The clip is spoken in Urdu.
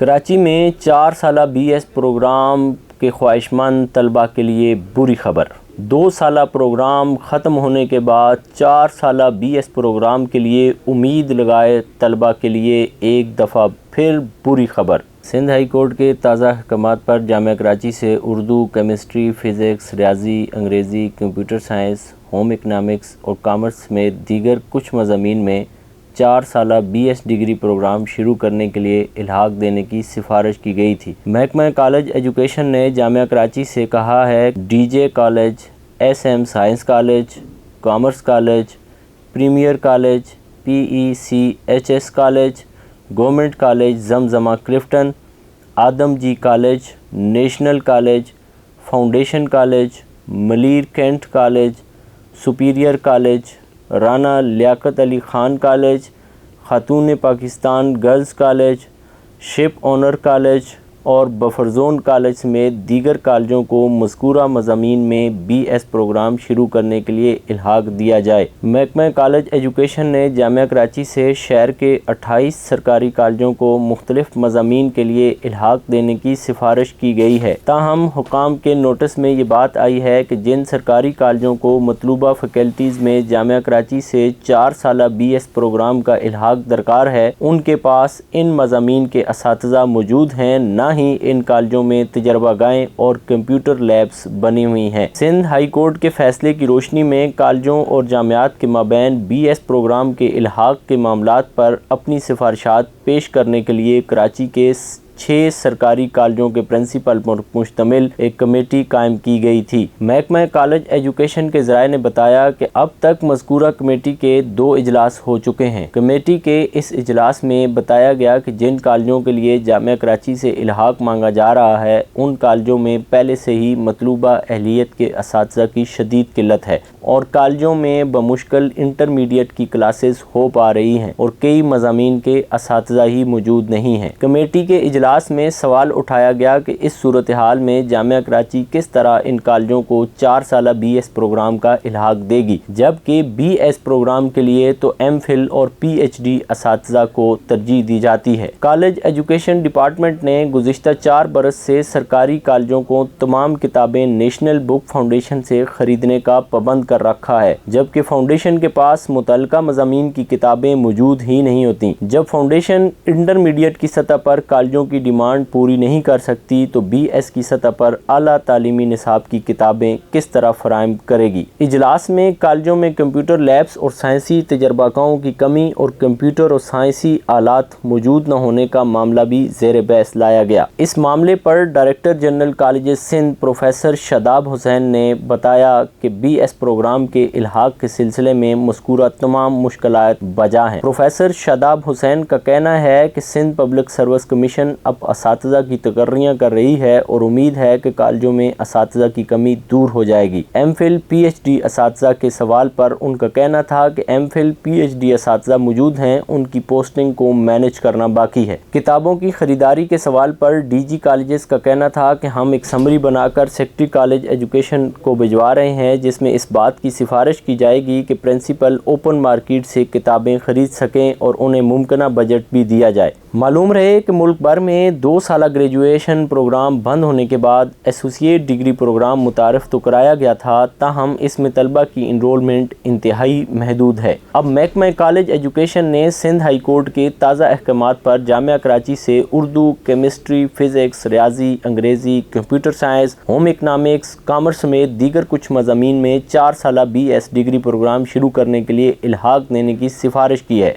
کراچی میں 4 سالہ بی ایس پروگرام کے خواہشمند طلباء کے لیے بری خبر۔ 2 سالہ پروگرام ختم ہونے کے بعد 4 سالہ بی ایس پروگرام کے لیے امید لگائے طلباء کے لیے ایک دفعہ پھر بری خبر۔ سندھ ہائی کورٹ کے تازہ احکامات پر جامعہ کراچی سے اردو، کیمسٹری، فزکس، ریاضی، انگریزی، کمپیوٹر سائنس، ہوم اکنامکس اور کامرس سمیت دیگر کچھ مضامین میں 4 سالہ بی ایس ڈگری پروگرام شروع کرنے کے لیے الحاق دینے کی سفارش کی گئی تھی۔ محکمہ کالج ایجوکیشن نے جامعہ کراچی سے کہا ہے D J college, S M science college, commerce college, premier college, P E C H S college, government college Zamzama Clifton, Adamjee جی کالج، national college, foundation college, Malir cantt college, superior college, Rana Liaquat Ali Khan college, Khatoon Pakistan girls college, ship owner college اور بفر زون کالج سمیت دیگر کالجوں کو مذکورہ مضامین میں بی ایس پروگرام شروع کرنے کے لیے الحاق دیا جائے۔ محکمہ کالج ایجوکیشن نے جامعہ کراچی سے شہر کے 28 سرکاری کالجوں کو مختلف مضامین کے لیے الحاق دینے کی سفارش کی گئی ہے۔ تاہم حکام کے نوٹس میں یہ بات آئی ہے کہ جن سرکاری کالجوں کو مطلوبہ فیکلٹیز میں جامعہ کراچی سے 4 سالہ بی ایس پروگرام کا الحاق درکار ہے، ان کے پاس ان مضامین کے اساتذہ موجود ہیں، نہ ہی ان کالجوں میں تجربہ گاہیں اور کمپیوٹر لیبز بنی ہوئی ہیں۔ سندھ ہائی کورٹ کے فیصلے کی روشنی میں کالجوں اور جامعات کے مابین بی ایس پروگرام کے الحاق کے معاملات پر اپنی سفارشات پیش کرنے کے لیے کراچی کے 6 سرکاری کالجوں کے پرنسپل پر مشتمل ایک کمیٹی قائم کی گئی تھی۔ محکمہ کالج ایجوکیشن کے ذرائع نے بتایا کہ اب تک مذکورہ کمیٹی کے 2 اجلاس ہو چکے ہیں۔ کمیٹی کے اس اجلاس میں بتایا گیا کہ جن کالجوں کے لیے جامعہ کراچی سے الحاق مانگا جا رہا ہے، ان کالجوں میں پہلے سے ہی مطلوبہ اہلیت کے اساتذہ کی شدید قلت ہے اور کالجوں میں بمشکل انٹرمیڈیٹ کی کلاسز ہو پا رہی ہیں اور کئی مضامین کے اساتذہ ہی موجود نہیں ہیں۔ کمیٹی کے اجلاس میں سوال اٹھایا گیا کہ اس صورتحال میں جامعہ کراچی کس طرح ان کالجوں کو 4 سالہ بی ایس پروگرام کا الحاق دے گی، جبکہ بی ایس پروگرام کے لیے تو ایم فل اور پی ایچ ڈی اساتذہ کو ترجیح دی جاتی ہے۔ کالج ایجوکیشن ڈپارٹمنٹ نے گزشتہ 4 برس سے سرکاری کالجوں کو تمام کتابیں نیشنل بک فاؤنڈیشن سے خریدنے کا پابند کر رکھا ہے، جبکہ فاؤنڈیشن کے پاس متعلقہ مضامین کی کتابیں موجود ہی نہیں ہوتیں۔ جب فاؤنڈیشن انٹرمیڈیٹ کی سطح پر کالجوں کی ڈیمانڈ پوری نہیں کر سکتی تو بی ایس کی سطح پر اعلیٰ تعلیمی نصاب کی کتابیں کس طرح فراہم کرے گی؟ اجلاس میں کالجوں میں کمپیوٹر لیبز اور سائنسی تجربہ کاروں کی کمی اور کمپیوٹر اور سائنسی آلات موجود نہ ہونے کا معاملہ بھی زیر بحث لایا گیا۔ اس معاملے پر director general colleges Sindh professor Shadab Hussain نے بتایا کہ بی ایس پروگرام کے الحاق کے سلسلے میں مذکورہ تمام مشکلات بجا ہیں۔ پروفیسر شاداب حسین کا کہنا ہے کہ سندھ پبلک سروس کمیشن اب اساتذہ کی تقرریاں کر رہی ہے اور امید ہے کہ کالجوں میں اساتذہ کی کمی دور ہو جائے گی۔ M Phil P H D اساتذہ کے سوال پر ان کا کہنا تھا کہ M Phil P H D اساتذہ موجود ہیں، ان کی پوسٹنگ کو مینج کرنا باقی ہے۔ کتابوں کی خریداری کے سوال پر ڈی جی کالجز کا کہنا تھا کہ ہم ایک سمری بنا کر سیکرٹری کالج ایجوکیشن کو بھجوا رہے ہیں جس میں اس بات کی سفارش کی جائے گی کہ پرنسپل اوپن مارکیٹ سے کتابیں خرید سکیں اور انہیں ممکنہ بجٹ بھی دیا جائے۔ معلوم رہے کہ ملک بھر میں 2 سالہ گریجویشن پروگرام بند ہونے کے بعد ایسوسیٹ ڈگری پروگرام متعارف تو کرایا گیا تھا، تاہم اس میں طلبہ کی انرولمنٹ انتہائی محدود ہے۔ اب محکمہ کالج ایجوکیشن نے سندھ ہائی کورٹ کے تازہ احکامات پر جامعہ کراچی سے اردو، کیمسٹری، فزکس، ریاضی، انگریزی، computer science, home economics, commerce سمیت دیگر کچھ مضامین میں 4 سالہ بی ایس ڈگری پروگرام شروع کرنے کے لیے الحاق دینے کی سفارش کی ہے۔